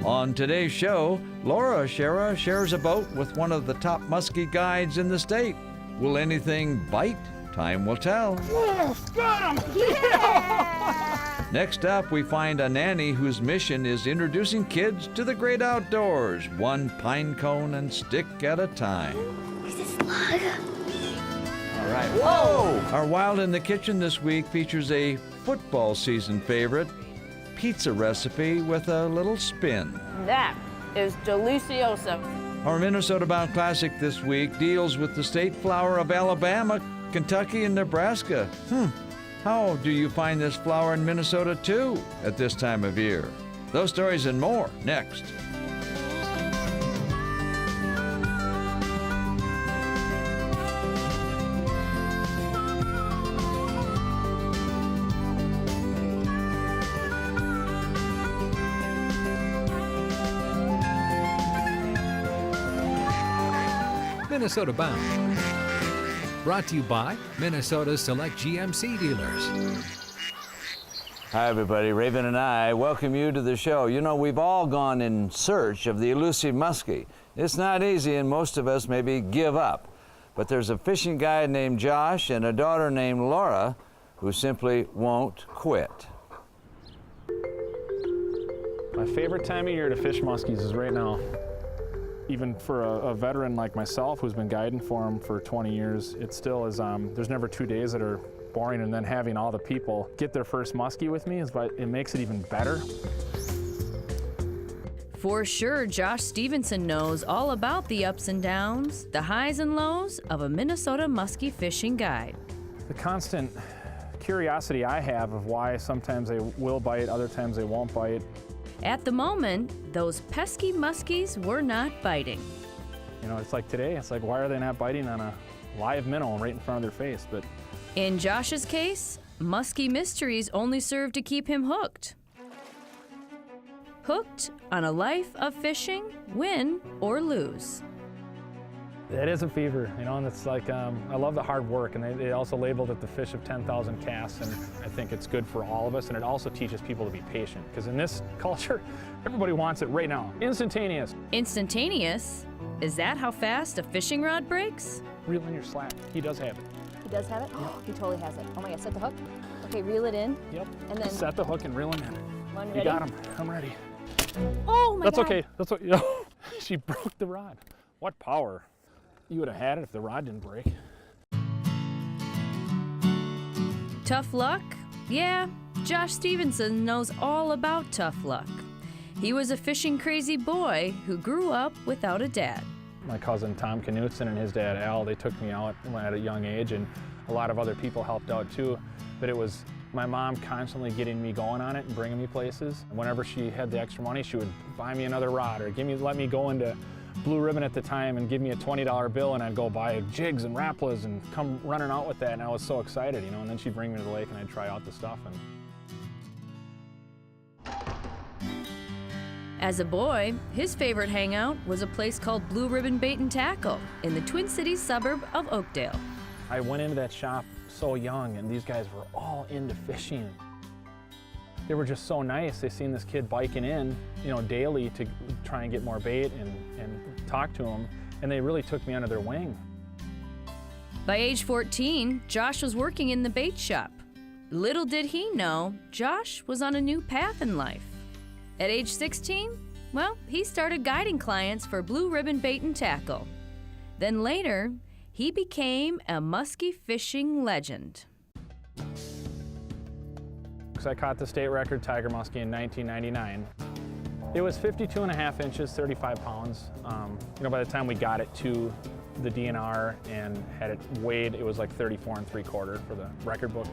On today's show, Schara shares a boat with one of the top muskie guides in the state. Will anything bite? Time will tell. Yes, got him! Yeah! Next up, we find a nanny whose mission is introducing kids to the great outdoors, one pine cone and stick at a time. Is this slug? All right, whoa! Our Wild in the Kitchen this week features a football season favorite, pizza recipe with a little spin. That is delicioso. Our Minnesota-bound classic this week deals with the state flower of Alabama, Kentucky, and Nebraska. How do you find this flower in Minnesota too at this time of year? Those stories and more next. Minnesota Bound. Brought to you by Minnesota's Select GMC dealers. Hi everybody, Raven and I welcome you to the show. You know, we've all gone in search of the elusive muskie. It's not easy and most of us maybe give up. But there's a fishing guide named Josh and a daughter named Laura who simply won't quit. My favorite time of year to fish muskies is right now. Even for a veteran like myself who's been guiding for them for 20 years, it still is, there's never 2 days that are boring, and then having all the people get their first muskie with me, it makes it even better. For sure, Josh Stevenson knows all about the ups and downs, the highs and lows of a Minnesota muskie fishing guide. The constant curiosity I have of why sometimes they will bite, other times they won't bite. At the moment, those pesky muskies were not biting. You know, it's like today, it's like, why are they not biting on a live minnow right in front of their face? But in Josh's case, muskie mysteries only serve to keep him hooked. Hooked on a life of fishing, win or lose. it is a fever, you know, and it's like, I love the hard work, and they also labeled it the fish of 10,000 casts, and I think it's good for all of us, and it also teaches people to be patient, because in this culture, everybody wants it right now, instantaneous. Instantaneous? Is that how fast a fishing rod breaks? Reel in your slack, he does have it. He does have it? Yep. He totally has it. Oh my God, set the hook. Okay, reel it in. Yep, And then set the hook and reel him in. one You ready? got him, I'm ready. Oh my That's God. okay, that's what, you know, she broke the rod. What power. You would have had it if the rod didn't break. Tough luck? Yeah, Josh Stevenson knows all about tough luck. He was a fishing crazy boy who grew up without a dad. My cousin Tom Knutson and his dad Al, they took me out at a young age, and a lot of other people helped out too. But it was my mom constantly getting me going on it and bringing me places. Whenever she had the extra money, she would buy me another rod or let me go into Blue Ribbon at the time and give me a $20 bill, and I'd go buy jigs and Rapplas and come running out with that, and I was so excited, you know, and then she'd bring me to the lake and I'd try out the stuff. As a boy, his favorite hangout was a place called Blue Ribbon Bait and Tackle in the Twin Cities suburb of Oakdale. I went into that shop so young, and these guys were all into fishing. They were just so nice. They seen this kid biking in, you know, daily to try and get more bait and talk to him, and they really took me under their wing. By age 14, Josh was working in the bait shop. Little did he know, Josh was on a new path in life. At age 16, well, he started guiding clients for Blue Ribbon Bait and Tackle. Then later, he became a muskie fishing legend. I caught the state record tiger muskie in 1999. It was 52.5 inches, 35 pounds. You know, by the time we got it to the DNR and had it weighed, it was like 34 3/4 for the record book.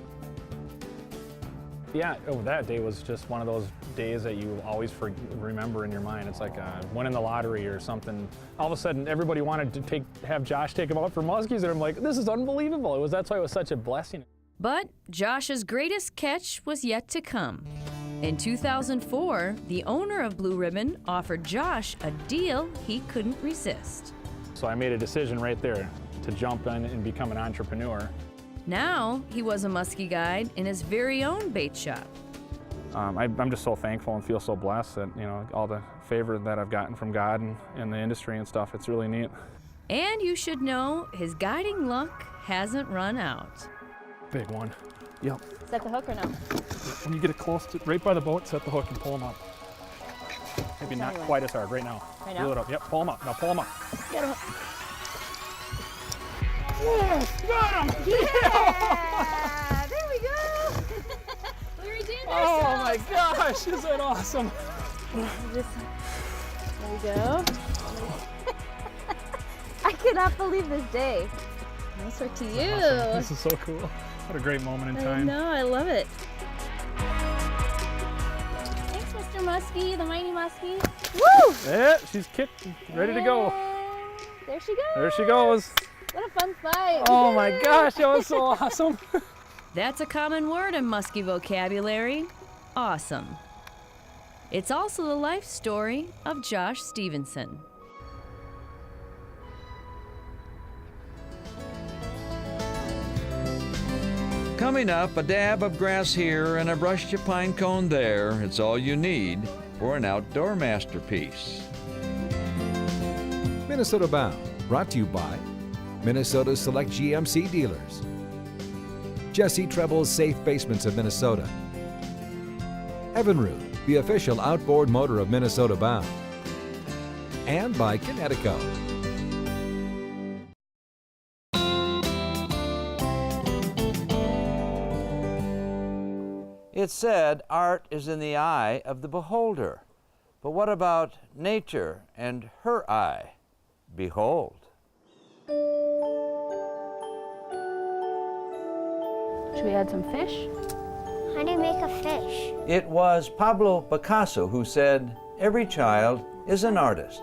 Yeah, that day was just one of those days that you always remember in your mind. It's like winning the lottery or something. All of a sudden, everybody wanted to have Josh take them out for muskies, and I'm like, this is unbelievable. That's why it was such a blessing. But Josh's greatest catch was yet to come. In 2004, the owner of Blue Ribbon offered Josh a deal he couldn't resist. So I made a decision right there to jump in and become an entrepreneur. Now he was a muskie guide in his very own bait shop. I'm just so thankful and feel so blessed that, you know, all the favor that I've gotten from God and the industry and stuff, it's really neat. And you should know his guiding luck hasn't run out. Big one. Yep. Set the hook or no? When you get it close to, right by the boat, set the hook and pull them up. Maybe not quite as hard, right now. Right now? Reel it up, yep, pull them up, now pull them up. Get him. Yes, got him! Yeah! There we go! We redeemed Oh ourselves! my gosh, is that awesome? There we go. I cannot believe this day. Nice work to you. This is so cool. What a great moment in I time. know, I love it. Thanks, Mr. Muskie, the mighty Muskie. Woo! Yeah, she's kicked, ready to go. There she goes. There she goes. What a fun fight. Oh my gosh, that was so awesome. That's a common word in Muskie vocabulary. Awesome. It's also the life story of Josh Stevenson. Coming up, a dab of grass here and a brush of pine cone there. It's all you need for an outdoor masterpiece. Minnesota Bound, brought to you by Minnesota's select GMC dealers. Jesse Treble's Safe Basements of Minnesota. Evinrude, the official outboard motor of Minnesota Bound. And by Kinetico. It's said art is in the eye of the beholder. But what about nature and her eye? Behold. Should we add some fish? How do you make a fish? It was Pablo Picasso who said, "Every child is an artist."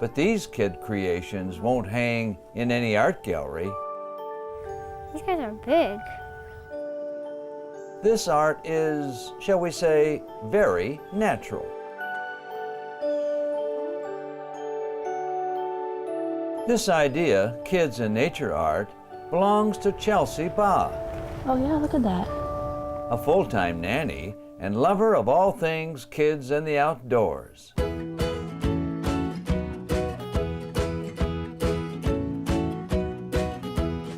But these kid creations won't hang in any art gallery. These guys are big. This art is, shall we say, very natural. This idea, kids and nature art, belongs to Chelsea Baugh, Oh yeah, look at that. a full-time nanny and lover of all things kids and the outdoors.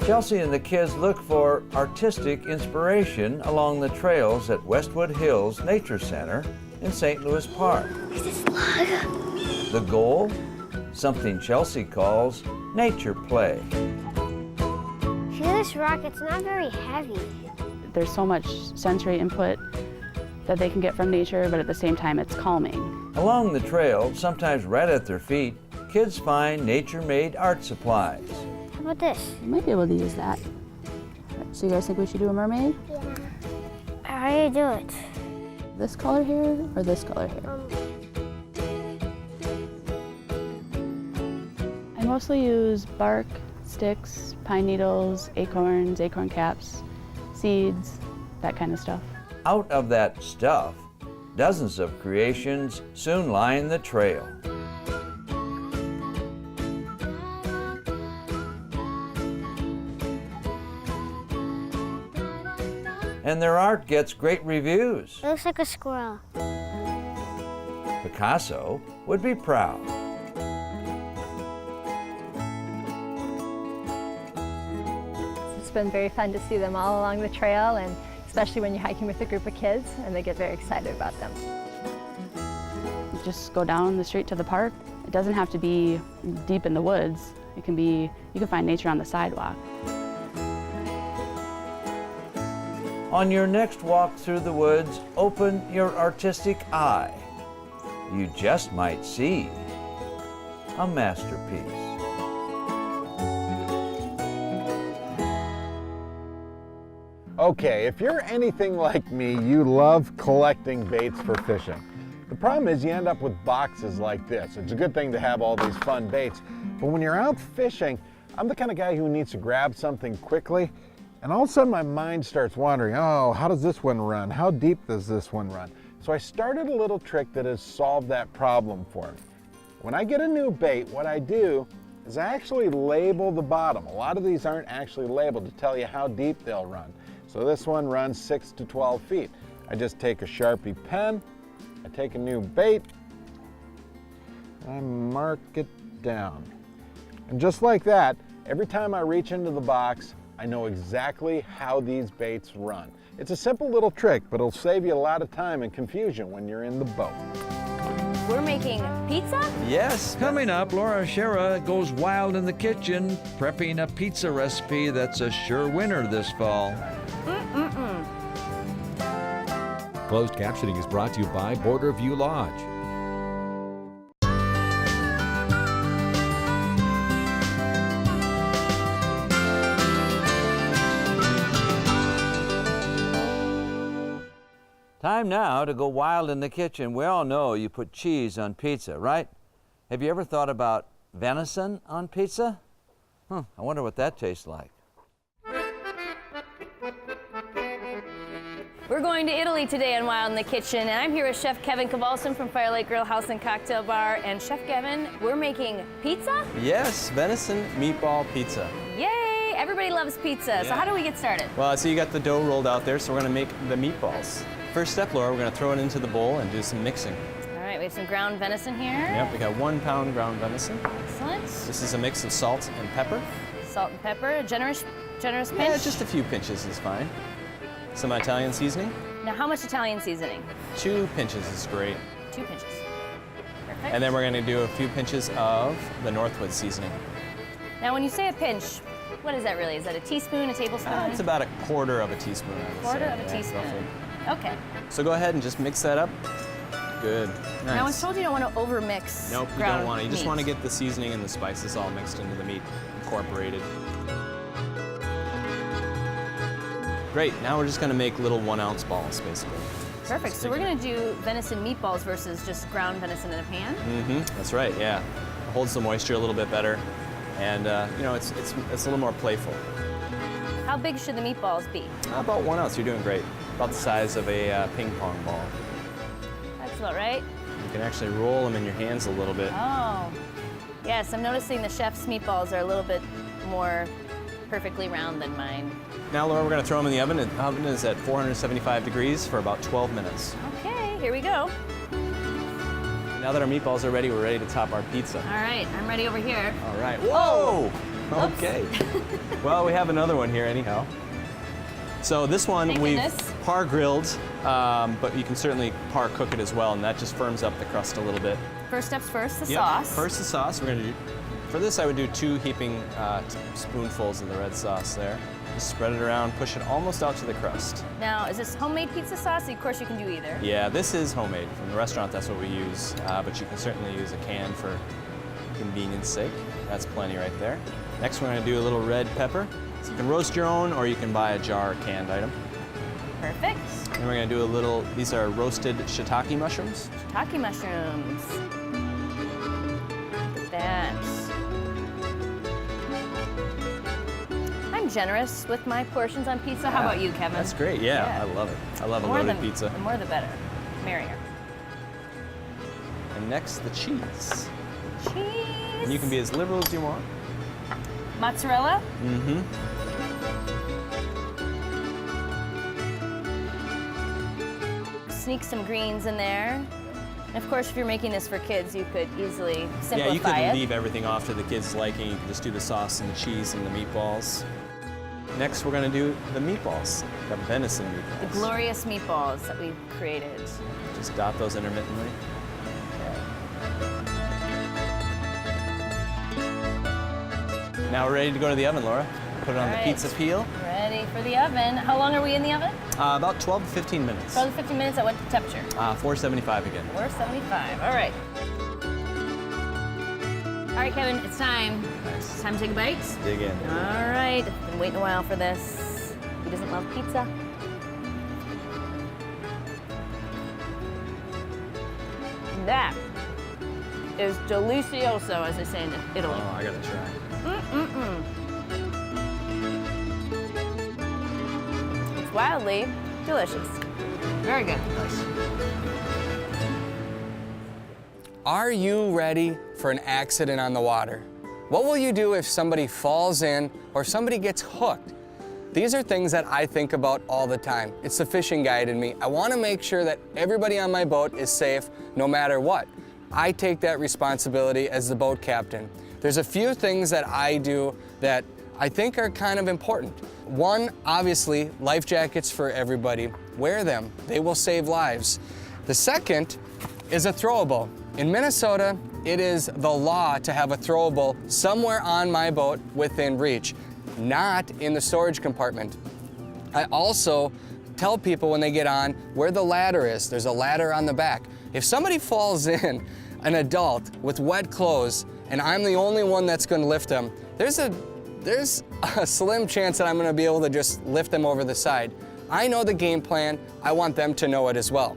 Chelsea and the kids look for artistic inspiration along the trails at Westwood Hills Nature Center in St. Louis Park. Is this slug? The goal? Something Chelsea calls nature play. Feel this rock, it's not very heavy. There's so much sensory input that they can get from nature, but at the same time it's calming. Along the trail, sometimes right at their feet, kids find nature-made art supplies. How about this? You might be able to use that. So you guys think we should do a mermaid? How do you do it? This color here or this color here? I mostly use bark, sticks, pine needles, acorns, acorn caps, seeds, that kind of stuff. Out of that stuff, dozens of creations soon line the trail. And their art gets great reviews. It looks like a squirrel. Picasso would be proud. It's been very fun to see them all along the trail, and especially when you're hiking with a group of kids and they get very excited about them. Just go down the street to the park. It doesn't have to be deep in the woods. It can be, you can find nature on the sidewalk. On your next walk through the woods, open your artistic eye. You just might see a masterpiece. Okay, if you're anything like me, you love collecting baits for fishing. The problem is you end up with boxes like this. It's a good thing to have all these fun baits, but when you're out fishing, I'm the kind of guy who needs to grab something quickly, and all of a sudden my mind starts wandering, oh, how does this one run? How deep does this one run? So I started a little trick that has solved that problem for me. When I get a new bait, what I do is I actually label the bottom. A lot of these aren't actually labeled to tell you how deep they'll run. So this one runs 6 to 12 feet. I just take a Sharpie pen, I take a new bait, and I mark it down. And just like that, every time I reach into the box, I know exactly how these baits run. It's a simple little trick, but it'll save you a lot of time and confusion when you're in the boat. We're making pizza? Yes. Coming up, Laura Schara goes wild in the kitchen, prepping a pizza recipe that's a sure winner this fall. Closed captioning is brought to you by Border View Lodge. Time now to go wild in the kitchen. We all know you put cheese on pizza, right? Have you ever thought about venison on pizza? I wonder what that tastes like. We're going to Italy today on Wild in the Kitchen, and I'm here with Chef Kevin Cavalson from Firelight Grill House and Cocktail Bar. And Chef Kevin, we're making pizza? Yes, venison meatball pizza. Yay! Everybody loves pizza. So how do we get started? Well, so you got the dough rolled out there, so we're gonna make the meatballs. First step, Laura, we're gonna throw it into the bowl and do some mixing. All right, we have some ground venison here. Yep, we got 1 pound ground venison. Excellent. This is a mix of salt and pepper. Salt and pepper, a generous pinch? Yeah, just a few pinches is fine. Some Italian seasoning. Now, how much Italian seasoning? 2 pinches is great. 2 pinches. Perfect. And then we're gonna do a few pinches of the Northwood seasoning. Now, when you say a pinch, what is that really? Is that a teaspoon, a tablespoon? It's about 1/4 of a teaspoon, I would Quarter say. of a Yeah, teaspoon. roughly. Okay. So go ahead and just mix that up. Good. Nice. Now, I was told you don't want to overmix. Nope, you ground don't want to. You just meat. want to get the seasoning and the spices all mixed into the meat, incorporated. Great, now we're just going to make little 1-ounce balls, basically. Perfect, so we're going to do venison meatballs versus just ground venison in a pan? That's right, yeah. It holds the moisture a little bit better, and you know, it's a little more playful. How big should the meatballs be? About 1 ounce, you're doing great. About the size of a ping pong ball. That's about right. You can actually roll them in your hands a little bit. Oh, yes, I'm noticing the chef's meatballs are a little bit more perfectly round than mine. Now, Laura, we're going to throw them in the oven. The oven is at 475 degrees for about 12 minutes. Okay, here we go. Now that our meatballs are ready, we're ready to top our pizza. All right, I'm ready over here. All right. Whoa! Oh. Okay. Well, we have another one here anyhow. So this one Thank we've goodness. par grilled, but you can certainly par cook it as well, and that just firms up the crust a little bit. First steps first, the Yep. sauce. First the sauce. We're gonna do. For this, I would do 2 heaping spoonfuls of the red sauce there. Just spread it around, push it almost out to the crust. Now, is this homemade pizza sauce? Of course, you can do either. Yeah, this is homemade. From the restaurant, that's what we use, but you can certainly use a can for convenience sake. That's plenty right there. Next, we're gonna do a little red pepper. So you can roast your own, or you can buy a jar canned item. Perfect. And we're gonna do a little, these are roasted shiitake mushrooms. Shiitake mushrooms. Look at that. I'm generous with my portions on pizza. How about you, Kevin? That's great, yeah, I love it. I love a loaded pizza. The more the better. Merrier. And next, the cheese. Cheese. And you can be as liberal as you want. Mozzarella. Sneak some greens in there. And of course, if you're making this for kids, you could easily simplify Yeah, you could it. leave everything off to the kids' liking. You can just do the sauce and the cheese and the meatballs. Next, we're gonna do the meatballs, the venison meatballs. The glorious meatballs that we created. Just dot those intermittently. Now we're ready to go to the oven, Laura. Put it on the pizza peel. Ready for the oven. How long are we in the oven? About 12 to 15 minutes. 12 to 15 minutes at what temperature? 475 again. 475. All right. All right, Kevin, it's time. Nice. It's time to take a bite. Dig in. All right. Been waiting a while for this. Who doesn't love pizza? That is delicioso, as they say in Italy. Oh, I gotta try. It's wildly delicious. Very good. Nice. Are you ready for an accident on the water? What will you do if somebody falls in or somebody gets hooked? These are things that I think about all the time. It's the fishing guide in me. I want to make sure that everybody on my boat is safe no matter what. I take that responsibility as the boat captain. There's a few things that I do that I think are kind of important. One, obviously, life jackets for everybody. Wear them. They will save lives. The second is a throwable. In Minnesota, it is the law to have a throwable somewhere on my boat within reach, not in the storage compartment. I also tell people when they get on where the ladder is. There's a ladder on the back. If somebody falls in, an adult with wet clothes, and I'm the only one that's going to lift them, there's a slim chance that I'm going to be able to just lift them over the side. I know the game plan. I want them to know it as well.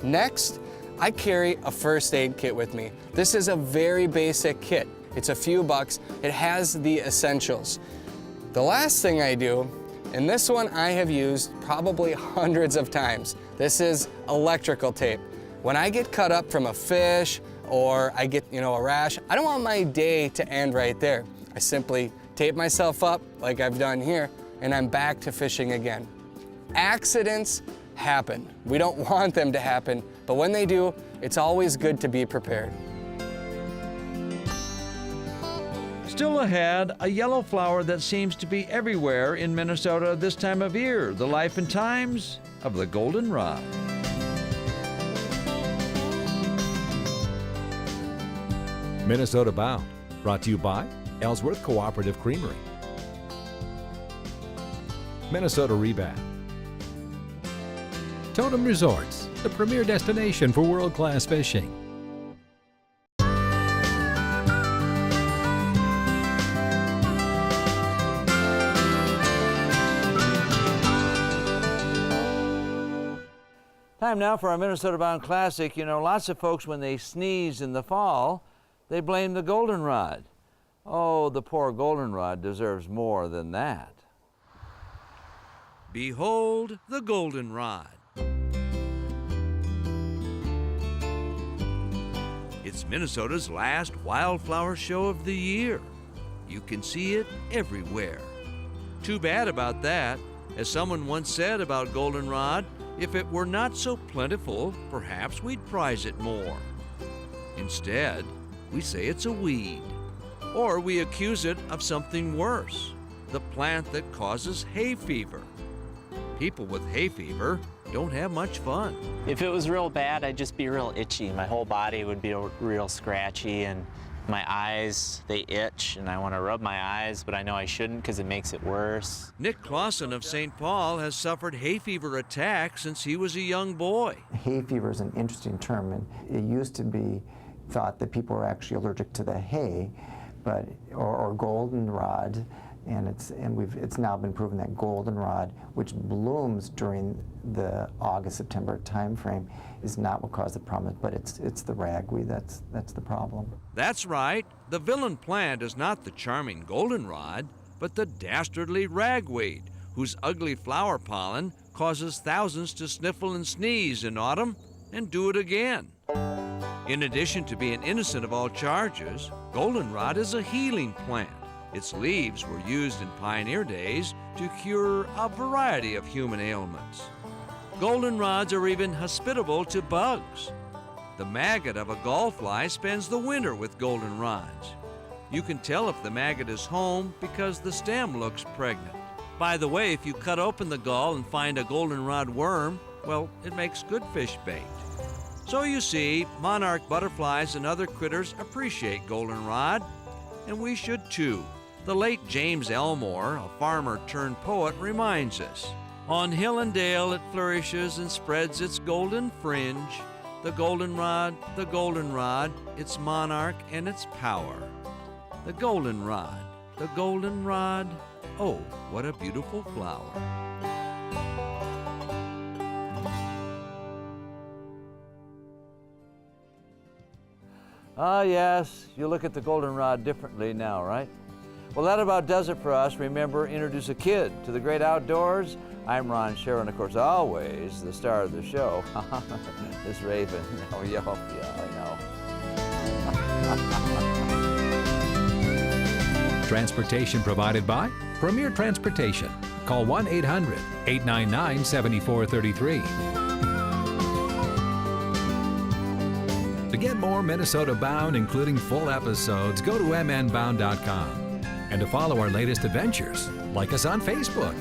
Next, I carry a first aid kit with me. This is a very basic kit. It's a few bucks. It has the essentials. The last thing I do, and this one I have used probably hundreds of times, this is electrical tape. When I get cut up from a fish or I get, a rash, I don't want my day to end right there. I simply tape myself up like I've done here, and I'm back to fishing again. Accidents happen. We don't want them to happen, but when they do, it's always good to be prepared. Still ahead, a yellow flower that seems to be everywhere in Minnesota this time of year, the life and times of the goldenrod. Minnesota Bound, brought to you by Ellsworth Cooperative Creamery, Minnesota Rebat, Totem Resorts, the premier destination for world-class fishing. Time now for our Minnesota Bound Classic. Lots of folks, when they sneeze in the fall, they blame the goldenrod. Oh, the poor goldenrod deserves more than that. Behold the goldenrod. It's Minnesota's last wildflower show of the year. You can see it everywhere. Too bad about that. As someone once said about goldenrod, if it were not so plentiful, perhaps we'd prize it more. Instead, we say it's a weed. Or we accuse it of something worse, the plant that causes hay fever. People with hay fever don't have much fun. If it was real bad, I'd just be real itchy. My whole body would be real scratchy, and my eyes, they itch, and I want to rub my eyes, but I know I shouldn't because it makes it worse. Nick Clausen of St. Paul has suffered hay fever attacks since he was a young boy. Hay fever is an interesting term, and it used to be thought that people were actually allergic to the hay, or goldenrod, and it's now been proven that goldenrod, which blooms during the August-September time frame, is not what caused the problem, but it's the ragweed that's the problem. That's right. The villain plant is not the charming goldenrod, but the dastardly ragweed, whose ugly flower pollen causes thousands to sniffle and sneeze in autumn and do it again. In addition to being innocent of all charges, goldenrod is a healing plant. Its leaves were used in pioneer days to cure a variety of human ailments. Goldenrods are even hospitable to bugs. The maggot of a gallfly spends the winter with goldenrods. You can tell if the maggot is home because the stem looks pregnant. By the way, if you cut open the gall and find a goldenrod worm, well, it makes good fish bait. So you see, monarch butterflies and other critters appreciate goldenrod, and we should too. The late James Elmore, a farmer turned poet, reminds us, on hill and dale it flourishes and spreads its golden fringe, the goldenrod, its monarch and its power. The goldenrod, oh, what a beautiful flower. Ah, yes, you look at the goldenrod differently now, right? Well, that about does it for us. Remember, introduce a kid to the great outdoors. I'm Ron Schara, and of course, always the star of the show. This Raven. Oh, yeah, I know. Transportation provided by Premier Transportation, Call 1-800-899-7433. To get more Minnesota Bound, including full episodes, go to mnbound.com. And to follow our latest adventures, like us on Facebook.